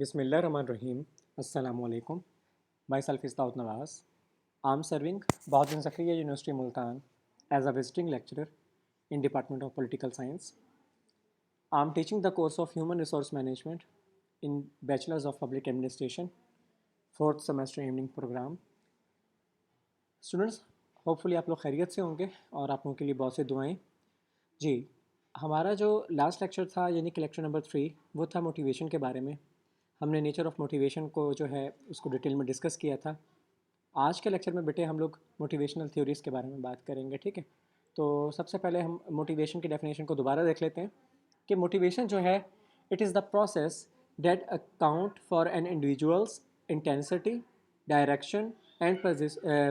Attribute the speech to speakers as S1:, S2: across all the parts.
S1: Bismillahirrahmanirrahim. Assalamu alaikum. Myself is Daud Nawaz. I'm serving Bahadur Zakariya University Multan as a visiting lecturer in Department of Political Science. I'm teaching the course of Human Resource Management in Bachelor's of Public Administration, 4th semester evening program. Students, hopefully आप लोग खैरियत से होंगे और आप लोगों के लिए बहुत सी दुआएं। जी, हमारा जो लास्ट लेक्चर था यानी कि लेक्चर नंबर 3 वो था मोटिवेशन के बारे में। हमने नेचर ऑफ मोटिवेशन को जो है उसको डिटेल में डिस्कस किया था। आज के लेक्चर में बेटे हम लोग मोटिवेशनल थ्योरीज़ के बारे में बात करेंगे, ठीक है। तो सबसे पहले हम मोटिवेशन की डेफिनेशन को दोबारा देख लेते हैं कि मोटिवेशन जो है it is the process that account for an individual's intensity, direction and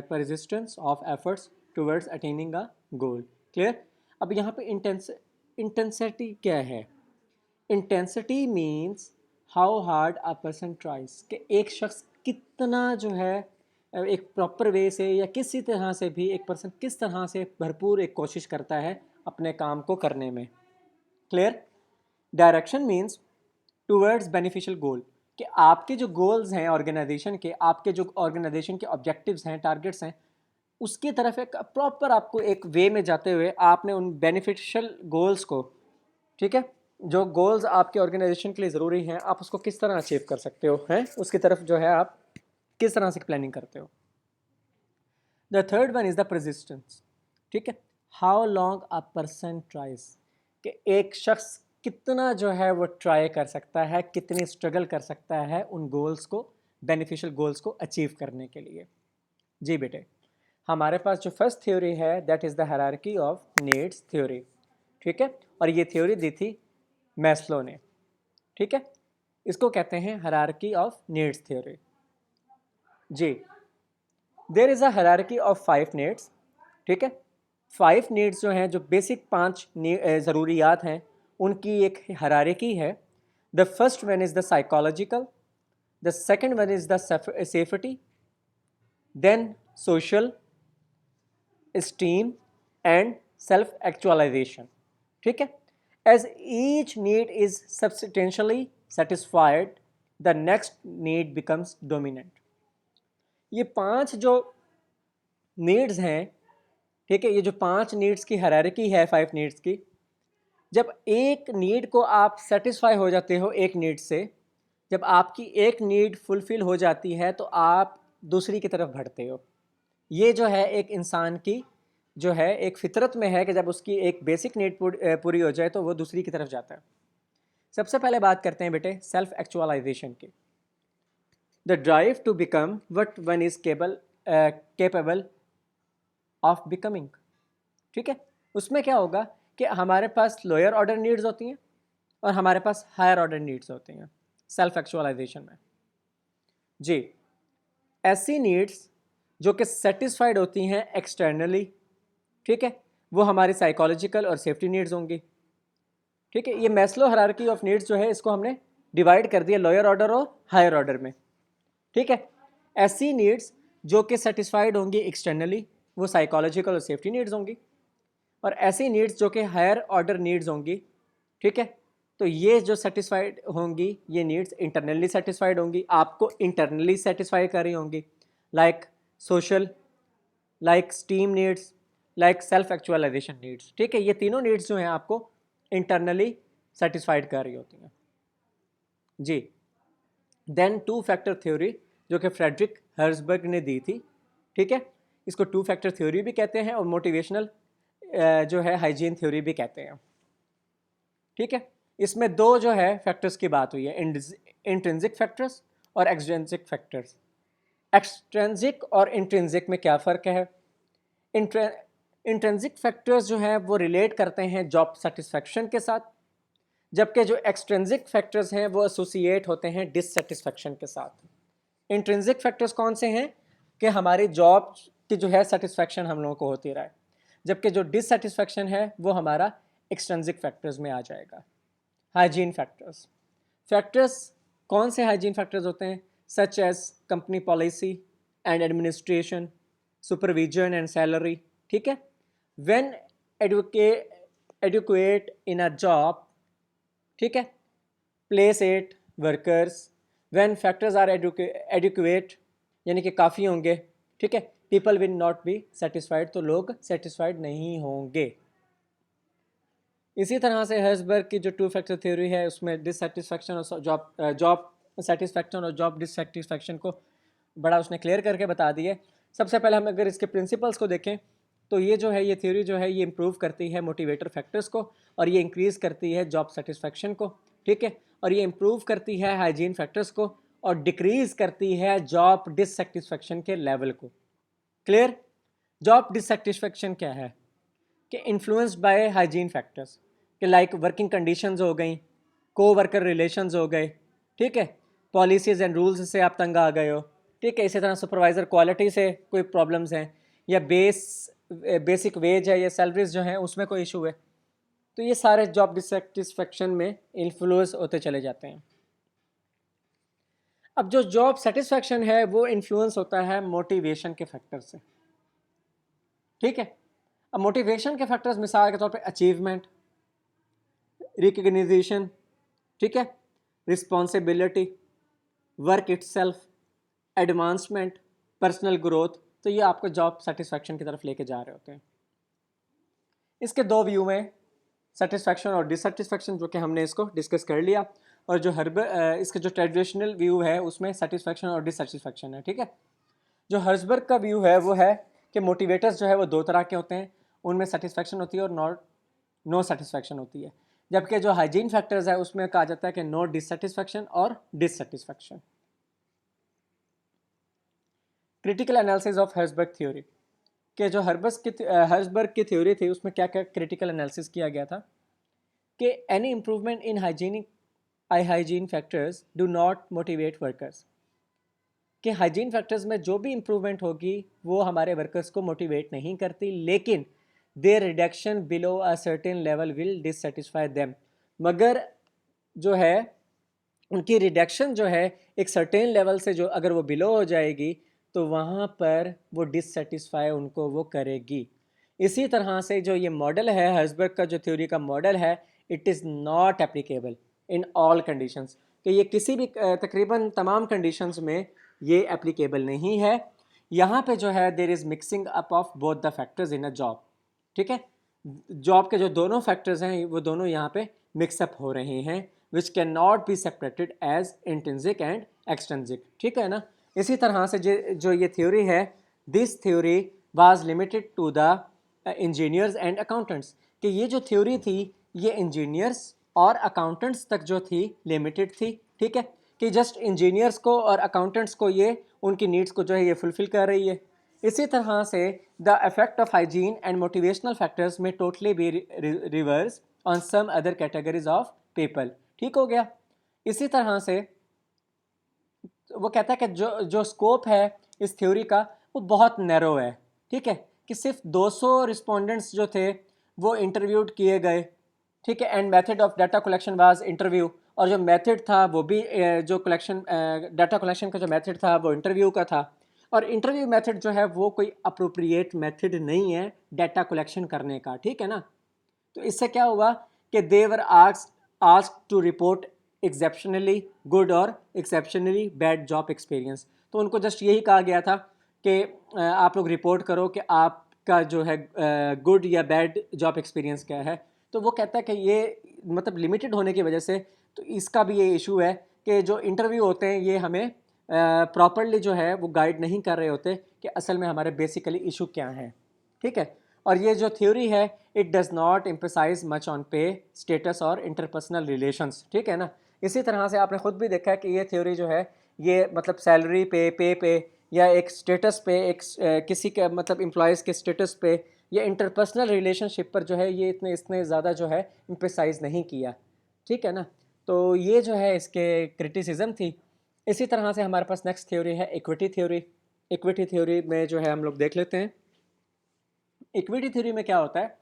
S1: persistence of efforts towards attaining a goal. Clear. अब यहाँ पे इंटेंसिटी क्या है? Intensity means how hard a person tries, कि एक शख्स कितना जो है एक प्रॉपर वे से या किसी तरह से भी एक पर्सन किस तरह से भरपूर एक कोशिश करता है अपने काम को करने में। Clear. Direction means towards beneficial goal, कि आपके जो गोल्स हैं ऑर्गेनाइजेशन के, आपके जो ऑर्गेनाइजेशन के ऑब्जेक्टिव्स हैं, टारगेट्स हैं, उसकी तरफ एक प्रॉपर आपको एक वे में जाते हुए आपने उन बेनिफिशियल गोल्स को, ठीक है, जो गोल्स आपके ऑर्गेनाइजेशन के लिए ज़रूरी हैं, आप उसको किस तरह अचीव कर सकते हो, हैं उसकी तरफ जो है आप किस तरह से प्लानिंग करते हो। The third one is the persistence, ठीक है, how long a person tries, कि एक शख्स कितना जो है वो ट्राई कर सकता है, कितनी स्ट्रगल कर सकता है उन गोल्स को, बेनिफिशियल गोल्स को अचीव करने के लिए। जी बेटे, हमारे पास जो फर्स्ट थ्योरी है that is the hierarchy of needs theory, ठीक है, और ये थ्योरी दी थी मैस्लो ने, ठीक है, इसको कहते हैं हायरार्की ऑफ नीड्स थ्योरी। जी, there is a hierarchy of 5 needs, ठीक है, 5 नीड्स जो हैं, जो बेसिक 5 ज़रूरियात हैं, उनकी एक हायरार्की है। The first one is the psychological, the second one is the safety, then social, esteem and self actualization, ठीक है। as each need is substantially satisfied the next need becomes dominant। ये 5 जो needs हैं, ठीक है, ये जो 5 नीड्स की हायरार्की है 5 नीड्स की, जब एक नीड को आप सेटिस्फाई हो जाते हो एक नीड से, जब आपकी एक नीड फुलफिल हो जाती है तो आप दूसरी की तरफ बढ़ते हो। ये जो है एक इंसान की जो है एक फितरत में है कि जब उसकी एक बेसिक नीड पूरी हो जाए तो वो दूसरी की तरफ जाता है। सबसे पहले बात करते हैं बेटे सेल्फ एक्चुअलाइजेशन की। The drive to become what one is capable of becoming, ठीक है। उसमें क्या होगा कि हमारे पास लोअर ऑर्डर नीड्स होती हैं और हमारे पास हायर ऑर्डर नीड्स होती हैं सेल्फ एक्चुअलाइजेशन में। जी, ऐसी नीड्स जो कि सेटिस्फाइड होती हैं एक्सटर्नली, ठीक है, वो हमारी साइकोलॉजिकल और सेफ्टी नीड्स होंगी, ठीक है। ये मैस्लो हायरार्की ऑफ नीड्स जो है इसको हमने डिवाइड कर दिया लोअर ऑर्डर और हायर ऑर्डर में, ठीक है। ऐसी नीड्स जो कि सेटिस्फाइड होंगी एक्सटर्नली वो साइकोलॉजिकल और सेफ्टी नीड्स होंगी, और ऐसी नीड्स जो कि हायर ऑर्डर नीड्स होंगी, ठीक है, तो ये जो सेटिस्फाइड होंगी ये नीड्स इंटरनली सेटिस्फाइड होंगी, आपको इंटरनली सेटिस्फाई कर रही होंगी, like social, like esteem needs, like self actualization needs, ठीक है। ये तीनों नीड्स जो हैं आपको इंटरनली सेटिस्फाइड कर रही होती हैं। जी, देन 2 फैक्टर थ्योरी जो कि फ्रेडरिक हर्जबर्ग ने दी थी, ठीक है, इसको 2 फैक्टर थ्योरी भी कहते हैं और मोटिवेशनल जो है हाइजीन थ्योरी भी कहते हैं, ठीक है। इसमें 2 जो है फैक्टर्स की बात हुई है, इंट्रिंसिक फैक्टर्स और एक्सट्रिंसिक फैक्टर्स। एक्सट्रिंसिक और इंट्रिंसिक में क्या फ़र्क है? इंट्रिंसिक फैक्टर्स जो हैं वो रिलेट करते हैं जॉब सेटिस्फेक्शन के साथ, जबकि जो एक्सट्रिंसिक फैक्टर्स हैं वो एसोसिएट होते हैं डिससेटिस्फेक्शन के साथ। इंट्रिंसिक फैक्टर्स कौन से हैं कि हमारी जॉब की जो है सेटिस्फेक्शन हम लोगों को होती रहे, जबकि जो डिससेटिस्फेक्शन है वो हमारा एक्सट्रिंसिक फैक्टर्स में आ जाएगा। हाइजीन फैक्टर्स, फैक्टर्स कौन से हाइजीन फैक्टर्स होते हैं? Such as company policy and administration, supervision and salary, ठीक है। When adequate in a job, ठीक है, placate workers when factors are adequate यानी कि काफ़ी होंगे, ठीक है, people will not be satisfied, तो लोग सेटिस्फाइड नहीं होंगे। इसी तरह से हर्ट्ज़बर्ग की जो टू फैक्टर थ्योरी है उसमें डिससेटिस्फैक्शन और जॉब सेटिस्फैक्शन और जॉब डिससेटिस्फैक्शन को बड़ा उसने क्लियर करके बता दिया। सबसे पहले हम अगर इसके प्रिंसिपल्स को देखें तो ये जो है ये थ्योरी जो है ये इम्प्रूव करती है मोटिवेटर फैक्टर्स को और ये इंक्रीज़ करती है जॉब सेटिस्फैक्शन को, ठीक है, और ये इम्प्रूव करती है हाइजीन फैक्टर्स को और डिक्रीज़ करती है जॉब डिससेटिस्फैक्शन के लेवल को। क्लियर? जॉब डिससेटिस्फैक्शन क्या है कि इन्फ्लुएंस्ड बाय हाइजीन फैक्टर्स कि लाइक वर्किंग कंडीशंस हो गई, को वर्कर रिलेशंस हो गए, ठीक है, पॉलिसीज़ एंड रूल्स से आप तंग आ गए हो, ठीक है, इसी तरह सुपरवाइज़र क्वालिटी से कोई प्रॉब्लम्स हैं या बेसिक वेज है या सैलरीज जो हैं उसमें कोई इशू है, तो ये सारे जॉब डिससेटिस्फैक्शन में इन्फ्लुएंस होते चले जाते हैं। अब जो जॉब सेटिस्फैक्शन है वो इन्फ्लुएंस होता है मोटिवेशन के फैक्टर से, ठीक है। अब मोटिवेशन के फैक्टर्स मिसाल के तौर पे अचीवमेंट, रिकग्निशन, ठीक है, responsibility, work itself, advancement, personal growth, तो ये आपको जॉब सेटिस्फैक्शन की तरफ लेके जा रहे होते हैं। इसके दो व्यू में सेटिस्फैक्शन और डिससेटिस्फैक्शन जो कि हमने इसको डिस्कस कर लिया, और जो इसके जो ट्रेडिशनल व्यू है उसमें सेटिस्फैक्शन और डिससेटिस्फैक्शन है, ठीक है। जो हर्ट्ज़बर्ग का व्यू है वो है कि मोटिवेटर्स जो है वो दो तरह के होते हैं, उनमें सेटिस्फैक्शन होती है और नो सेटिस्फैक्शन होती है, जबकि जो हाइजीन फैक्टर्स है उसमें कहा जाता है कि नो डिससेटिस्फैक्शन और dissatisfaction. Critical analysis of Herzberg theory कि जो हर्ट्ज़बर्ग की थ्योरी थी उसमें क्या क्या क्रिटिकल एनालिसिस किया गया था कि any improvement in hygiene factors do not motivate workers, कि हाइजीन फैक्टर्स में जो भी इम्प्रूवमेंट होगी वो हमारे वर्कर्स को मोटिवेट नहीं करती, लेकिन their reduction below a certain level will dissatisfy them, मगर जो है उनकी रिडक्शन जो है एक सर्टेन लेवल से जो अगर वो बिलो हो जाएगी तो वहाँ पर वो डिससेटिस्फाई उनको वो करेगी। इसी तरह से जो ये मॉडल है हर्ट्ज़बर्ग का जो थ्योरी का मॉडल है, it is not applicable in all conditions, कि ये किसी भी तकरीबन तमाम कंडीशंस में ये एप्लीकेबल नहीं है। यहाँ पे जो है there is mixing up of both the factors in a job, ठीक है, जॉब के जो दोनों फैक्टर्स हैं वो दोनों यहाँ पे मिक्सअप हो रहे हैं, which can not be separated as intrinsic and extrinsic, ठीक है ना। इसी तरह से जो ये थ्योरी है, this theory was limited to the engineers and accountants, कि ये जो थ्योरी थी ये इंजीनियर्स और अकाउंटेंट्स तक जो थी लिमिटेड थी, ठीक है, कि जस्ट इंजीनियर्स को और अकाउंटेंट्स को ये उनकी नीड्स को जो है ये फुलफिल कर रही है। इसी तरह से the effect of hygiene and motivational factors में totally be reverse on some other categories of people, ठीक हो गया। इसी तरह से वो कहता है कि जो स्कोप है इस थ्योरी का वो बहुत नैरो है, ठीक है, कि सिर्फ 200 रिस्पोंडेंट्स जो थे वो इंटरव्यूड किए गए, ठीक है, and method of data collection was interview, और जो मेथड था वो भी जो डाटा कलेक्शन का जो मेथड था वो इंटरव्यू का था, और इंटरव्यू मेथड जो है वो कोई अप्रोप्रिएट मेथड नहीं है डाटा कलेक्शन करने का, ठीक है ना। तो इससे क्या हुआ कि they were asked to report exceptionally good और एक्सेप्शनली बैड जॉब एक्सपीरियंस, तो उनको जस्ट यही कहा गया था कि आप लोग रिपोर्ट करो कि आपका जो है गुड या बैड जॉब एक्सपीरियंस क्या है। तो वो कहता है कि ये मतलब लिमिटेड होने की वजह से तो इसका भी ये इशू है कि जो इंटरव्यू होते हैं ये हमें प्रॉपरली जो है वो गाइड नहीं कर रहे होते कि असल में हमारे बेसिकली इशू क्या हैं, ठीक है। और ये जो थ्योरी है it does not emphasize much on pay status और इंटरपर्सनल रिलेशंस, ठीक है ना। इसी तरह से आपने खुद भी देखा है कि ये थ्योरी जो है ये मतलब सैलरी पे या एक स्टेटस पे एक किसी के मतलब एम्प्लॉयज़ के स्टेटस पे या इंटरपर्सनल रिलेशनशिप पर जो है ये इतने ज़्यादा जो है एम्फसाइज नहीं किया, ठीक है ना। तो ये जो है इसके क्रिटिसिज्म थी। इसी तरह से हमारे पास नेक्स्ट थ्योरी है इक्विटी थ्योरी। इक्विटी थ्योरी में जो है हम लोग देख लेते हैं इक्विटी थ्योरी में क्या होता है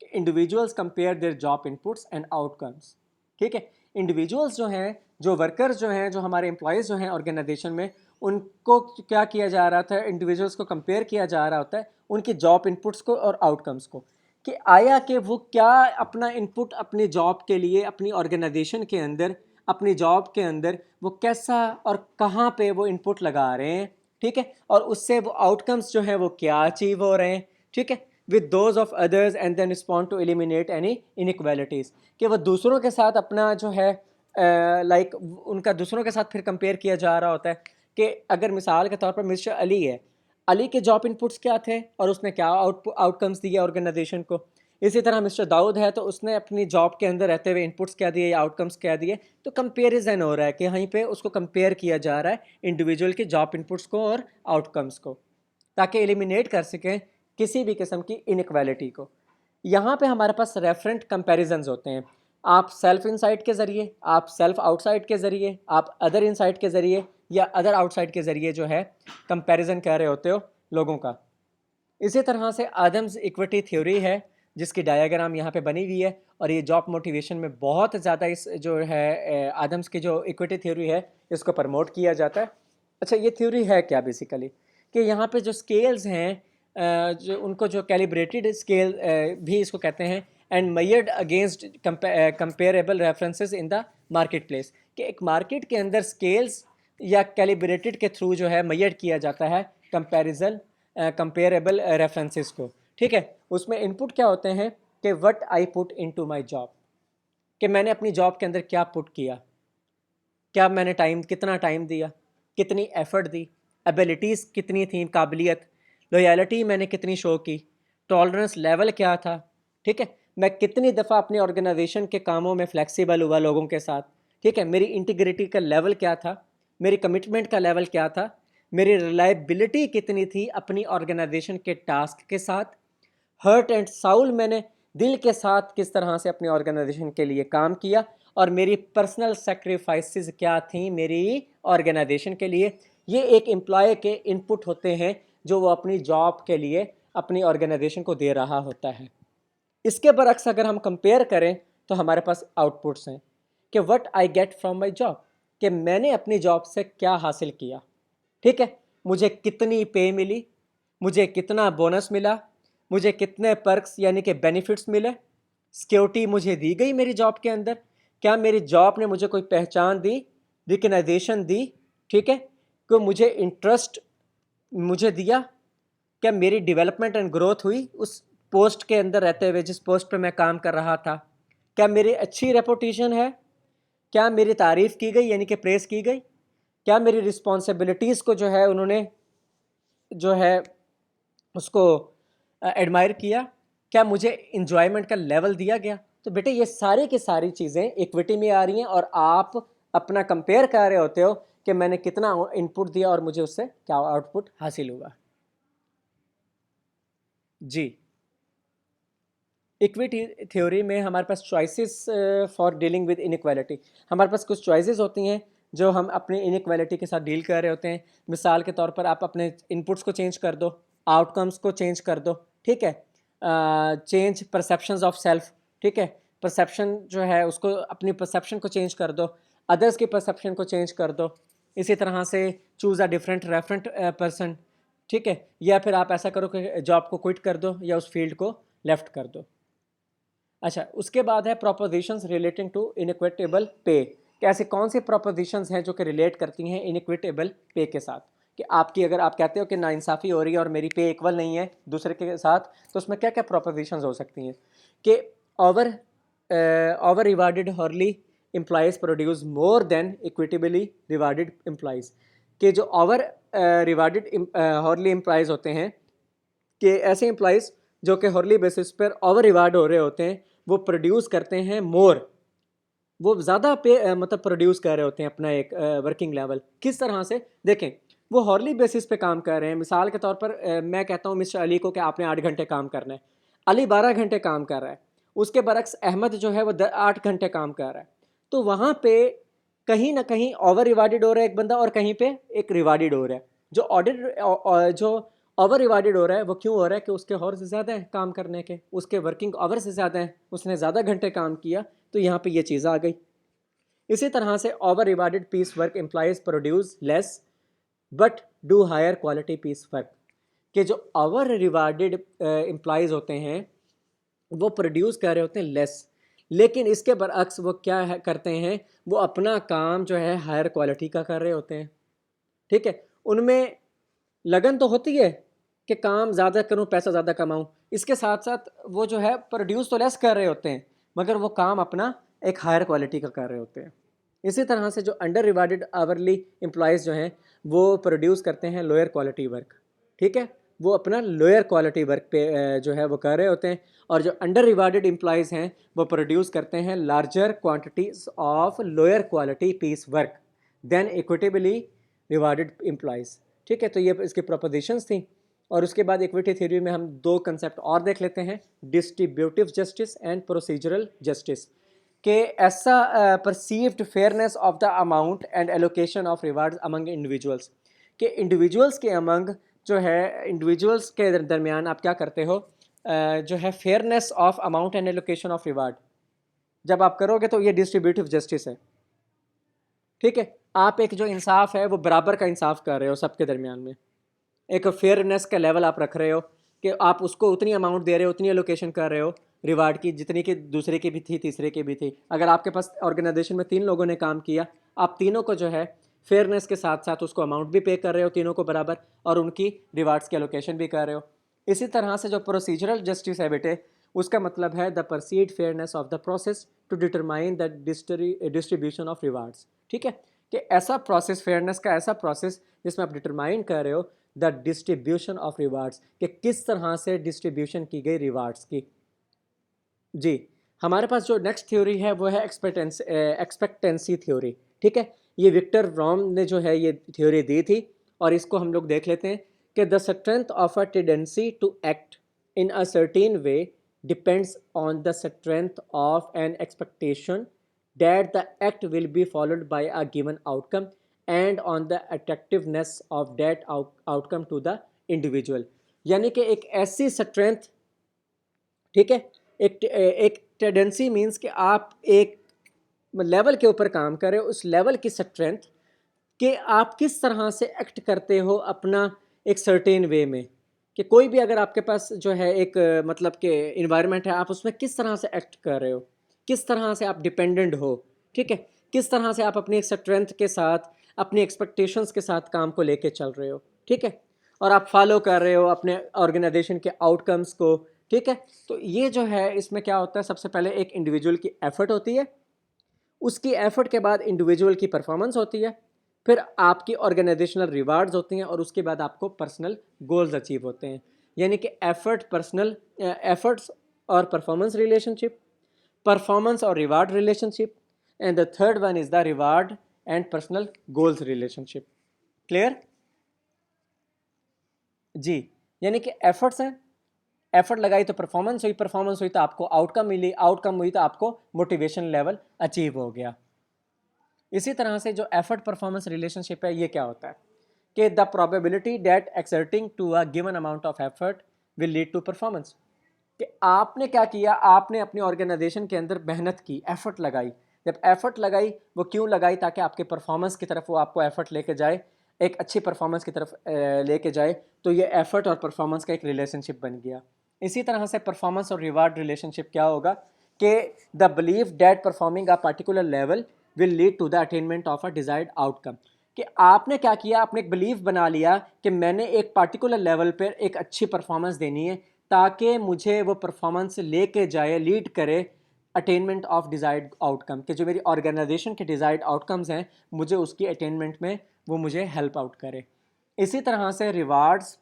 S1: कि individuals compare their job inputs and outcomes, ठीक है। इंडिविजुअल्स जो हैं जो वर्कर्स जो हैं जो हमारे एम्प्लॉयज़ जो हैं ऑर्गेनाइजेशन में उनको क्या किया जा रहा था, इंडिविजुअल्स को कंपेयर किया जा रहा होता है उनकी जॉब इनपुट्स को और आउटकम्स को, कि आया कि वो क्या अपना इनपुट अपनी जॉब के लिए अपनी ऑर्गेनाइजेशन के अंदर अपनी जॉब के अंदर वो कैसा और कहाँ पे वो इनपुट लगा रहे हैं, ठीक है, और उससे वो आउटकम्स जो हैं वो क्या अचीव हो रहे हैं, ठीक है, with those of others, and then respond to eliminate any inequalities, कि वो दूसरों के साथ अपना जो है लाइक उनका दूसरों के साथ फिर कंपेयर किया जा रहा होता है कि अगर मिसाल के तौर पर मिस्टर अली है, अली के जॉब इनपुट्स क्या थे और उसने क्या आउटकम्स दिए ऑर्गेनाइजेशन को। इसी तरह मिस्टर दाऊद है तो उसने अपनी जॉब के अंदर रहते हुए इनपुट्स क्या दिए या आउटकम्स क्या दिए। तो कंपेरिजन हो रहा है कि वहीं पे उसको कंपेयर किया जा रहा है इंडिविजुअल के जॉब इनपुट्स को और आउटकम्स को, ताकि एलिमिनेट कर सकें किसी भी किस्म की इनइक्वालिटी को। यहाँ पे हमारे पास रेफरेंट कंपैरिजंस होते हैं। आप सेल्फ इनसाइट के ज़रिए, आप सेल्फ आउटसाइड के ज़रिए, आप अदर इनसाइट के ज़रिए या अदर आउटसाइड के ज़रिए जो है कंपैरिजन कर रहे होते हो लोगों का। इसी तरह से आदम्स इक्विटी थ्योरी है जिसकी डायग्राम यहाँ पे बनी हुई है, और ये जॉब मोटिवेशन में बहुत ज़्यादा इस जो है आदम्स की जो इक्विटी थ्योरी है इसको प्रमोट किया जाता है। अच्छा, ये थ्योरी है क्या बेसिकली, कि यहाँ पे जो स्केल्स हैं जो उनको जो कैलिब्रेटेड स्केल भी इसको कहते हैं, and measured against comparable references in the market place, कि एक मार्केट के अंदर स्केल्स या कैलिब्रेटेड के थ्रू जो है मेजर किया जाता है कंपेरेबल रेफरेंसेस को, ठीक है। उसमें इनपुट क्या होते हैं कि what I put into my job, कि मैंने अपनी जॉब के अंदर क्या पुट किया, क्या मैंने कितना टाइम दिया, कितनी एफर्ट दी, एबिलिटीज़ कितनी थी, काबिलियत, लॉयल्टी मैंने कितनी शो की, टॉलरेंस लेवल क्या था, ठीक है, मैं कितनी दफ़ा अपनी ऑर्गेनाइजेशन के कामों में फ्लेक्सिबल हुआ लोगों के साथ, ठीक है, मेरी इंटीग्रिटी का लेवल क्या था, मेरी कमिटमेंट का लेवल क्या था, मेरी रिलायबिलिटी कितनी थी अपनी ऑर्गेनाइजेशन के टास्क के साथ, हर्ट एंड साउल मैंने दिल के साथ किस तरह से अपनी ऑर्गेनाइजेशन के लिए काम किया, और मेरी पर्सनल सेक्रीफाइसेस क्या थी मेरी ऑर्गेनाइजेशन के लिए। ये एक एम्प्लॉय के इनपुट होते हैं जो वो अपनी जॉब के लिए अपनी ऑर्गेनाइजेशन को दे रहा होता है। इसके बरक्स अगर हम कंपेयर करें तो हमारे पास आउटपुट्स हैं कि what I get from my job, कि मैंने अपनी जॉब से क्या हासिल किया, ठीक है, मुझे कितनी पे मिली, मुझे कितना बोनस मिला, मुझे कितने पर्क्स यानी कि बेनिफिट्स मिले, सिक्योरिटी मुझे दी गई मेरी जॉब के अंदर, क्या मेरी जॉब ने मुझे कोई पहचान दी, रिकग्नाइजेशन दी, ठीक है, कि मुझे इंटरेस्ट मुझे दिया, क्या मेरी डेवलपमेंट एंड ग्रोथ हुई उस पोस्ट के अंदर रहते हुए जिस पोस्ट पे मैं काम कर रहा था, क्या मेरी अच्छी रेपुटेशन है, क्या मेरी तारीफ़ की गई यानी कि प्रेस की गई, क्या मेरी रिस्पॉन्सिबिलिटीज़ को जो है उन्होंने जो है उसको एडमायर किया, क्या मुझे इन्जॉयमेंट का लेवल दिया गया। तो बेटे ये सारी की सारी चीज़ें इक्विटी में आ रही हैं और आप अपना कंपेयर कर रहे होते हो कि मैंने कितना इनपुट दिया और मुझे उससे क्या आउटपुट हासिल हुआ। जी, इक्विटी थ्योरी में हमारे पास choices for dealing with inequality, हमारे पास कुछ चॉइसेस होती हैं जो हम अपनी इनइक्वालिटी के साथ डील कर रहे होते हैं। मिसाल के तौर पर आप अपने इनपुट्स को चेंज कर दो, आउटकम्स को चेंज कर दो, ठीक है, चेंज परसेप्शंस ऑफ सेल्फ, ठीक है, परसेप्शन जो है उसको अपनी परसेप्शन को चेंज कर दो, अदर्स की परसेप्शन को चेंज कर दो। इसी तरह से choose a different referent person, ठीक है, या फिर आप ऐसा करो कि जॉब को क्विट कर दो या उस फील्ड को लेफ्ट कर दो। अच्छा, उसके बाद है प्रोपोजिशंस रिलेटिंग टू इनइक्विटेबल पे, कि ऐसे कौन सी प्रोपोजिशंस हैं जो कि रिलेट करती हैं इनइक्विटेबल पे के साथ, कि आपकी अगर आप कहते हो कि नाइंसाफ़ी हो रही है और मेरी पे इक्वल नहीं है दूसरे के साथ, तो उसमें क्या क्या प्रोपोजिशंस हो सकती हैं कि over over rewarded hourly employees produce more than equitably rewarded employees, कि जो ओवर रिवार्डेड हॉर्ली एम्प्लॉयज़ होते हैं, कि ऐसे एम्प्लॉयज़ जो कि हॉर्ली बेसिस पर ओवर रिवार्ड हो रहे होते हैं, वो प्रोड्यूस करते हैं मोर, वो ज़्यादा पे मतलब प्रोड्यूस कर रहे होते हैं अपना एक वर्किंग लेवल। किस तरह से देखें, वो हॉर्ली बेसिस पे काम कर रहे हैं। मिसाल के तौर पर मैं कहता हूँ मिस्टर अली को कि आपने 8 घंटे काम करना है, अली 12 घंटे काम कर रहा है, उसके बरक्स अहमद जो है वो 8 घंटे काम कर रहा है। तो वहाँ पे कहीं ना कहीं ओवर रिवार्डेड हो रहा है एक बंदा और कहीं पे एक रिवार्डेड हो रहा है। जो ओवर रिवार्डेड हो रहा है वो क्यों हो रहा है कि उसके हॉर्स ज़्यादा हैं काम करने के, उसके वर्किंग आवर्स से ज़्यादा हैं, उसने ज़्यादा घंटे काम किया, तो यहाँ पे ये चीज़ आ गई। इसी तरह से over rewarded piece work employees produce less but do higher quality piece work, कि जो ओवर रिवार्डेड एम्प्लॉयज़ होते हैं वो प्रोड्यूस कर रहे होते हैं लेस, लेकिन इसके बरअक्स वो क्या है करते हैं, वो अपना काम जो है हायर क्वालिटी का कर रहे होते हैं। ठीक है, उनमें लगन तो होती है कि काम ज़्यादा करूं, पैसा ज़्यादा कमाऊं, इसके साथ साथ वो जो है प्रोड्यूस तो लेस कर रहे होते हैं, मगर वो काम अपना एक हायर क्वालिटी का कर रहे होते हैं। इसी तरह से जो अंडर रिवार्डेड आवरली एम्प्लॉयज़ जो हैं वो प्रोड्यूस करते हैं लोअर क्वालिटी वर्क। ठीक है, वो अपना लोअर क्वालिटी वर्क पे जो है वो कर रहे होते हैं, और जो अंडर रिवार्डेड एम्प्लॉयज़ हैं वो प्रोड्यूस करते हैं larger quantities of lower quality piece work than equitably rewarded employees. ठीक है, तो ये इसकी प्रोपोजिशंस थी। और उसके बाद इक्विटी थ्योरी में हम दो कंसेप्ट और देख लेते हैं, distributive justice and procedural justice, कि ऐसा perceived fairness of the amount and allocation of rewards among individuals, कि इंडिविजुअल्स के अमंग जो है, इंडिविजुअल्स के दरमियान आप क्या करते हो, जो है fairness of amount and allocation of reward जब आप करोगे तो ये डिस्ट्रीब्यूटिव जस्टिस है। ठीक है, आप एक जो इंसाफ है वो बराबर का इंसाफ कर रहे हो सबके दरमियान में, एक फेयरनेस का लेवल आप रख रहे हो कि आप उसको उतनी अमाउंट दे रहे हो, उतनी एलोकेशन कर रहे हो रिवार्ड की जितनी कि दूसरे की भी थी, तीसरे की भी थी। अगर आपके पास ऑर्गेनाइजेशन में 3 लोगों ने काम किया, आप तीनों को जो है फेयरनेस के साथ साथ उसको अमाउंट भी पे कर रहे हो तीनों को बराबर, और उनकी रिवार्ड्स की एलोकेशन भी कर रहे हो। इसी तरह से जो प्रोसीजरल जस्टिस है बेटे, उसका मतलब है the perceived fairness of the process to determine the distribution of rewards. ठीक है, कि ऐसा प्रोसेस, फेयरनेस का ऐसा प्रोसेस जिसमें आप डिटरमाइन कर रहे हो द डिस्ट्रीब्यूशन ऑफ रिवार्ड्स, कि किस तरह से डिस्ट्रीब्यूशन की गई रिवार्ड्स की। जी, हमारे पास जो नेक्स्ट थ्योरी है वो है एक्सपेक्टेंसी थ्योरी। ठीक है, ये विक्टर रॉम ने जो है ये थ्योरी दी थी, और इसको हम लोग देख लेते हैं कि the strength of a tendency to act in a certain way depends on the strength of an expectation that the act will be followed by a given outcome and on the attractiveness of that outcome to the individual। यानी कि एक ऐसी strength, ठीक है, एक tendency means कि आप एक लेवल के ऊपर काम कर रहे हो, उस लेवल की स्ट्रेंथ कि आप किस तरह से एक्ट करते हो अपना एक सर्टेन वे में, कि कोई भी अगर आपके पास जो है एक मतलब कि इन्वायरमेंट है, आप उसमें किस तरह से एक्ट कर रहे हो, किस तरह से आप डिपेंडेंट हो। ठीक है, किस तरह से आप अपनी स्ट्रेंथ के साथ, अपनी एक्सपेक्टेशंस के साथ काम को लेके चल रहे हो। ठीक है, और आप फॉलो कर रहे हो अपने ऑर्गेनाइजेशन के आउटकम्स को। ठीक है, तो ये जो है इसमें क्या होता है, सबसे पहले एक इंडिविजुअल की एफर्ट होती है, उसकी एफर्ट के बाद इंडिविजुअल की परफॉर्मेंस होती है, फिर आपकी ऑर्गेनाइजेशनल रिवार्ड्स होती हैं, और उसके बाद आपको पर्सनल गोल्स अचीव होते हैं। यानी कि एफर्ट, पर्सनल एफर्ट्स और परफॉर्मेंस रिलेशनशिप, परफॉर्मेंस और reward relationship, and the third one is the reward and personal goals relationship. Clear? जी, यानी कि एफर्ट्स हैं, एफर्ट लगाई तो परफॉर्मेंस हुई, परफॉर्मेंस हुई तो आपको आउटकम मिली, आउटकम हुई तो आपको मोटिवेशन लेवल अचीव हो गया। इसी तरह से जो एफर्ट परफॉर्मेंस रिलेशनशिप है, ये क्या होता है कि the probability that exerting to a given amount of effort will lead to performance, कि आपने क्या किया, आपने अपनी ऑर्गेनाइजेशन के अंदर मेहनत की, एफर्ट लगाई। जब एफर्ट लगाई, वो क्यों लगाई, ताकि आपके परफॉर्मेंस की तरफ वो आपको एफर्ट लेके जाए, एक अच्छी परफॉर्मेंस की तरफ लेके जाए, तो ये एफर्ट और परफॉर्मेंस का एक रिलेशनशिप बन गया। इसी तरह से परफॉर्मेंस और रिवार्ड रिलेशनशिप क्या होगा कि the believe that performing a particular level will lead to the attainment of a desired outcome, कि आपने क्या किया, आपने एक बिलीव बना लिया कि मैंने एक पर्टिकुलर लेवल पर एक अच्छी परफॉर्मेंस देनी है, ताकि मुझे वो परफॉर्मेंस लेके जाए, लीड करे अटेनमेंट ऑफ डिजायर्ड आउटकम, कि जो मेरी ऑर्गेनाइजेशन के डिजायर्ड आउटकम्स हैं, मुझे उसकी अटेनमेंट में वो मुझे हेल्प आउट करे। इसी तरह से रिवार्ड्स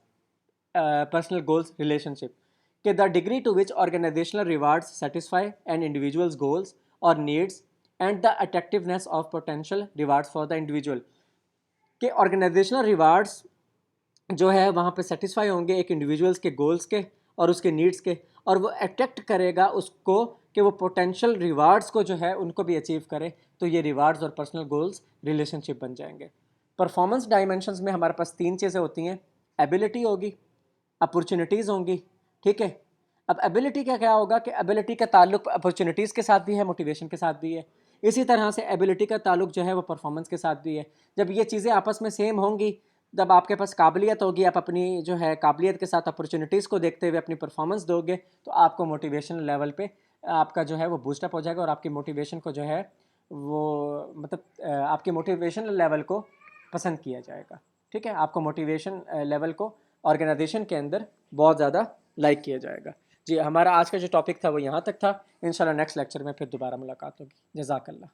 S1: पर्सनल गोल्स रिलेशनशिप, कि the degree to which organisational rewards satisfy an individual's goals और needs and the attractiveness of potential rewards for the individual, कि ऑर्गेनाइजेशनल रिवार्ड्स जो है वहाँ पे सेटिस्फाई होंगे एक इंडिविजुअल्स के गोल्स के और उसके नीड्स के, और वो अट्रैक्ट करेगा उसको कि वो पोटेंशियल रिवार्ड्स को जो है उनको भी अचीव करे, तो ये रिवार्ड्स और पर्सनल गोल्स रिलेशनशिप बन जाएंगे। परफॉर्मेंस डायमेंशंस में हमारे पास 3 चीज़ें होती हैं, एबिलिटी होगी, अपॉर्चुनिटीज़ होंगी। ठीक है, अब एबिलिटी का क्या होगा कि एबिलिटी का ताल्लुक अपॉर्चुनिटीज़ के साथ भी है, मोटिवेशन के साथ भी है। इसी तरह से एबिलिटी का ताल्लुक जो है वो परफॉर्मेंस के साथ भी है। जब ये चीज़ें आपस में सेम होंगी, जब आपके पास काबिलियत होगी, आप अपनी जो है काबिलियत के साथ अपॉर्चुनिटीज़ को देखते हुए अपनी परफॉर्मेंस दोगे, तो आपको मोटिवेशन लेवल पे आपका जो है वो बूस्टअप हो जाएगा और आपकी मोटिवेशन को जो है वो मतलब आपके मोटिवेशन लेवल को पसंद किया जाएगा। ठीक है, आपको मोटिवेशन लेवल को ऑर्गेनाइजेशन के अंदर बहुत ज़्यादा लाइक किया जाएगा। जी, हमारा आज का जो टॉपिक था वो यहाँ तक था। इंशाल्लाह नेक्स्ट लेक्चर में फिर दोबारा मुलाकात होगी। जज़ाकल्लाह।